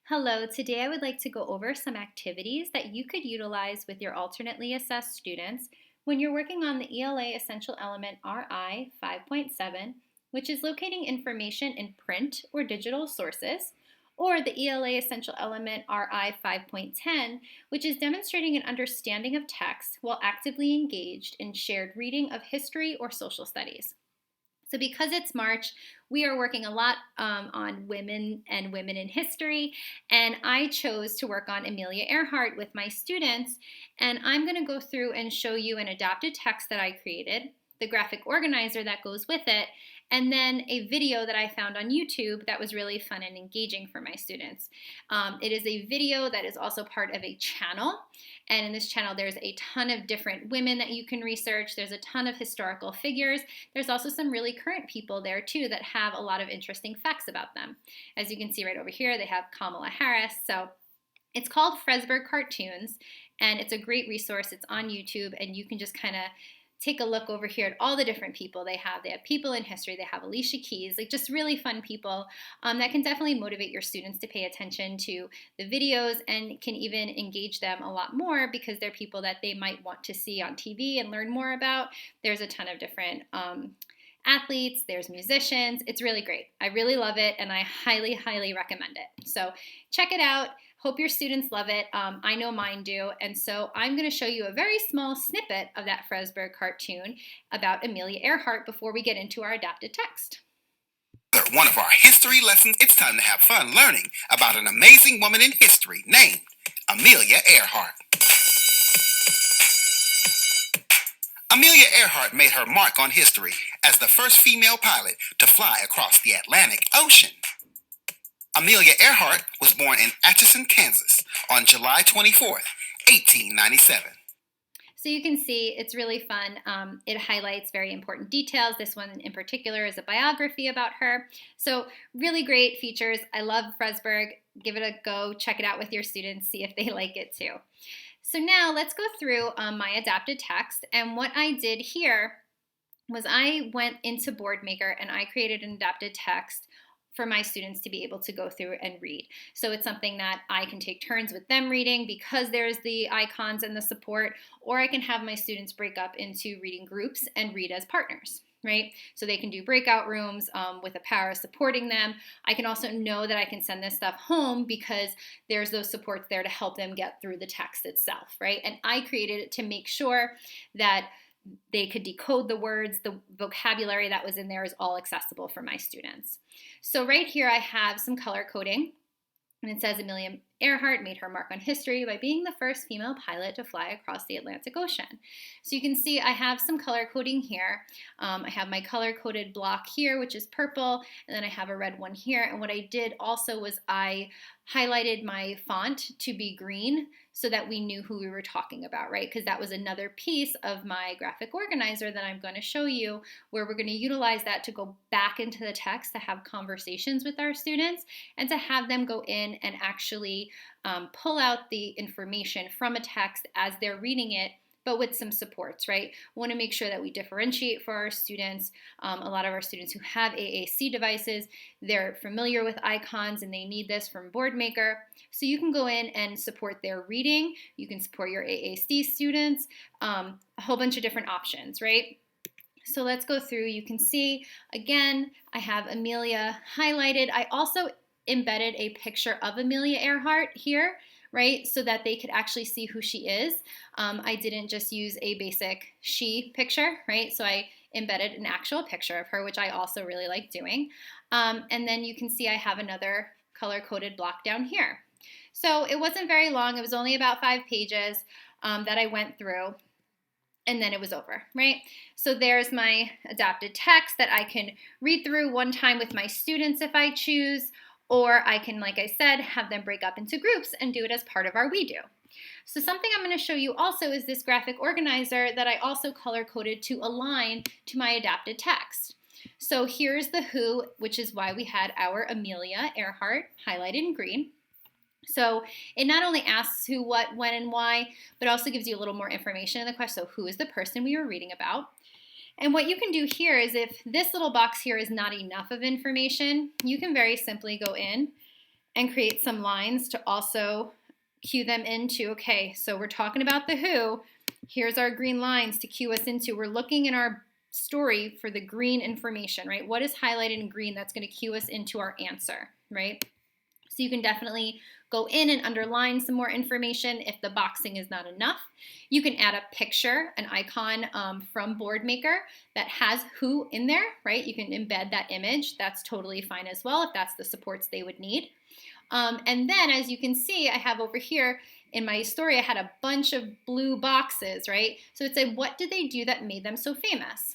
Hello, today I would like to go over some activities that you could utilize with your alternately assessed students when you're working on the ELA Essential Element RI 5.7, which is locating information in print or digital sources, or the ELA Essential Element RI 5.10, which is demonstrating an understanding of text while actively engaged in shared reading of history or social studies. So because it's March, we are working a lot on women and women in history, and I chose to work on Amelia Earhart with my students, and I'm going to go through and show you an adapted text that I created, the graphic organizer that goes with it, and then a video that I found on YouTube that was really fun and engaging for my students. It is a video that is also part of a channel, and in this channel there's a ton of different women that you can research. There's a ton of historical figures. There's also some really current people there too that have a lot of interesting facts about them. As you can see right over here, they have Kamala Harris. So it's called Fresburg Cartoons, and it's a great resource. It's on YouTube, and you can just kind of take a look over here at all the different people they have. They have people in history. They have Alicia Keys, like just really fun people that can definitely motivate your students to pay attention to the videos and can even engage them a lot more because they're people that they might want to see on TV and learn more about. There's a ton of different athletes, there's musicians. It's really great. I really love it, and I highly, highly recommend it. So check it out. Hope your students love it. I know mine do. And so I'm going to show you a very small snippet of that Fresburg cartoon about Amelia Earhart before we get into our adapted text. One of our history lessons, it's time to have fun learning about an amazing woman in history named Amelia Earhart. Amelia Earhart made her mark on history as the first female pilot to fly across the Atlantic Ocean. Amelia Earhart was born in Atchison, Kansas on July 24th, 1897. So you can see it's really fun. It highlights very important details. This one in particular is a biography about her. So really great features. I love Fresburg. Give it a go. Check it out with your students. See if they like it too. So now let's go through my adapted text. And what I did here was I went into BoardMaker and I created an adapted text for my students to be able to go through and read. So it's something that I can take turns with them reading because there's the icons and the support, or I can have my students break up into reading groups and read as partners, right? So they can do breakout rooms with a para supporting them. I can also know that I can send this stuff home because there's those supports there to help them get through the text itself, right? And I created it to make sure that they could decode the words, the vocabulary that was in there is all accessible for my students. So right here I have some color coding, and it says Amelia Earhart made her mark on history by being the first female pilot to fly across the Atlantic Ocean. So you can see I have some color coding here. I have my color coded block here, which is purple, and then I have a red one here. And what I did also was I highlighted my font to be green so that we knew who we were talking about, right? Because that was another piece of my graphic organizer that I'm going to show you, where we're going to utilize that to go back into the text to have conversations with our students and to have them go in and actually pull out the information from a text as they're reading it, but with some supports, right? We want to make sure that we differentiate for our students. A lot of our students who have AAC devices, they're familiar with icons and they need this from BoardMaker. So you can go in and support their reading. You can support your AAC students, a whole bunch of different options, right? So let's go through. You can see, again, I have Amelia highlighted. I also embedded a picture of Amelia Earhart here, right, so that they could actually see who she is. I didn't just use a basic she picture, right? So I embedded an actual picture of her, which I also really like doing. And then you can see I have another color-coded block down here. So it wasn't very long. It was only about 5 pages that I went through, and then it was over, right? So there's my adapted text that I can read through one time with my students if I choose, or I can, like I said, have them break up into groups and do it as part of our We Do. So something I'm going to show you also is this graphic organizer that I also color-coded to align to my adapted text. So here's the who, which is why we had our Amelia Earhart highlighted in green. So it not only asks who, what, when, and why, but also gives you a little more information in the question. So who is the person we were reading about? And what you can do here is if this little box here is not enough of information, you can very simply go in and create some lines to also cue them into, okay, so we're talking about the who. Here's our green lines to cue us into. We're looking in our story for the green information, right? What is highlighted in green that's going to cue us into our answer, right? So you can definitely go in and underline some more information if the boxing is not enough. You can add a picture, an icon from Boardmaker that has who in there, right? You can embed that image. That's totally fine as well if that's the supports they would need. And then, as you can see, I have over here in my story, I had a bunch of blue boxes, right? So it said, what did they do that made them so famous?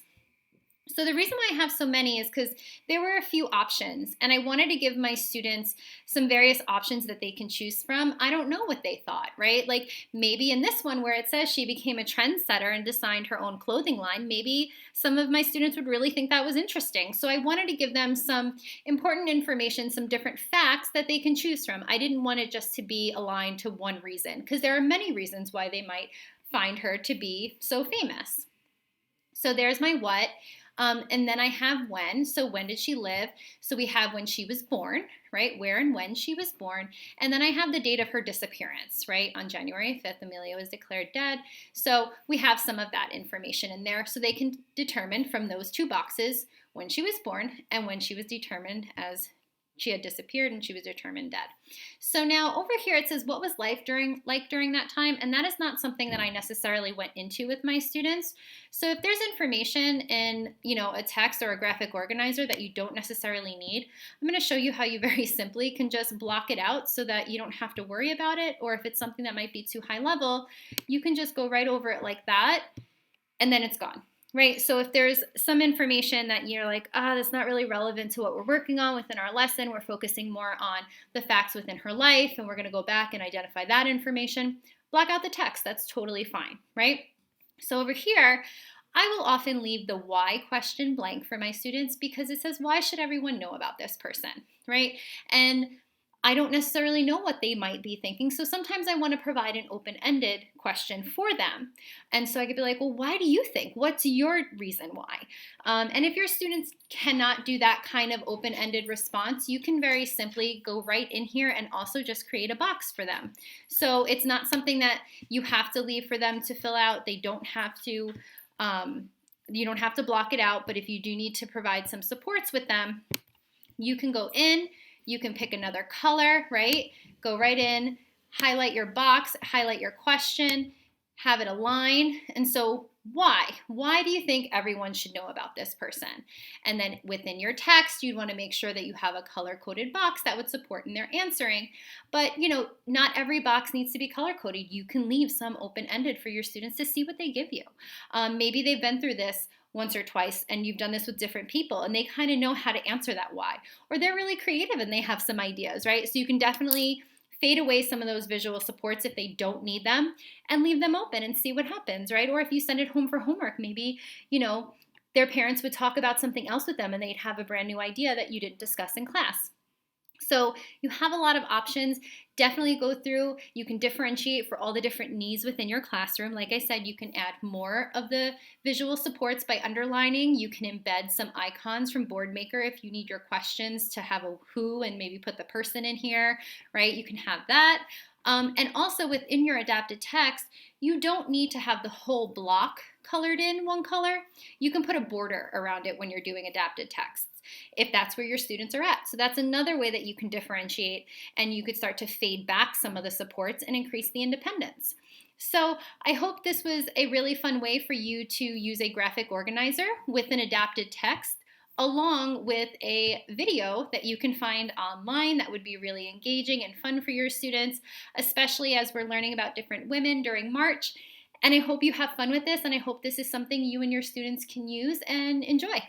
So the reason why I have so many is because there were a few options, and I wanted to give my students some various options that they can choose from. I don't know what they thought, right? Like maybe in this one where it says she became a trendsetter and designed her own clothing line, maybe some of my students would really think that was interesting. So I wanted to give them some important information, some different facts that they can choose from. I didn't want it just to be aligned to one reason, because there are many reasons why they might find her to be so famous. So there's my what. And then I have when. So when did she live? So we have when she was born, right? Where and when she was born. And then I have the date of her disappearance, right? On January 5th, Amelia was declared dead. So we have some of that information in there so they can determine from those two boxes when she was born and when she was determined as she had disappeared and she was determined dead. So now over here it says what was life during that time, and that is not something that I necessarily went into with my students. So if there's information in a text or a graphic organizer that you don't necessarily need, I'm going to show you how you very simply can just block it out so that you don't have to worry about it, or if it's something that might be too high level, you can just go right over it like that and then it's gone. Right, so if there's some information that you're like, that's not really relevant to what we're working on within our lesson, we're focusing more on the facts within her life, and we're going to go back and identify that information, block out the text. That's totally fine, right? So over here, I will often leave the why question blank for my students because it says, why should everyone know about this person, right? And I don't necessarily know what they might be thinking, so sometimes I want to provide an open-ended question for them. And so I could be like, well, why do you think? What's your reason why? And if your students cannot do that kind of open-ended response, you can very simply go right in here and also just create a box for them. So it's not something that you have to leave for them to fill out. They don't have to, you don't have to block it out, but if you do need to provide some supports with them, you can go in. You can pick another color, right? Go right in, highlight your box, highlight your question, have it align. And so why? Why do you think everyone should know about this person? And then within your text, you'd want to make sure that you have a color-coded box that would support in their answering. But, not every box needs to be color-coded. You can leave some open-ended for your students to see what they give you. Maybe they've been through this once or twice and you've done this with different people and they kind of know how to answer that why. Or they're really creative and they have some ideas, right? So you can definitely fade away some of those visual supports if they don't need them and leave them open and see what happens, right? Or if you send it home for homework, maybe, their parents would talk about something else with them and they'd have a brand new idea that you didn't discuss in class. So you have a lot of options. Definitely go through. You can differentiate for all the different needs within your classroom. Like I said, you can add more of the visual supports by underlining. You can embed some icons from Boardmaker if you need your questions to have a who and maybe put the person in here, right? You can have that. And also within your adapted text, you don't need to have the whole block colored in one color. You can put a border around it when you're doing adapted texts, if that's where your students are at. So that's another way that you can differentiate and you could start to fade back some of the supports and increase the independence. So I hope this was a really fun way for you to use a graphic organizer with an adapted text along with a video that you can find online that would be really engaging and fun for your students, especially as we're learning about different women during March. And I hope you have fun with this, and I hope this is something you and your students can use and enjoy.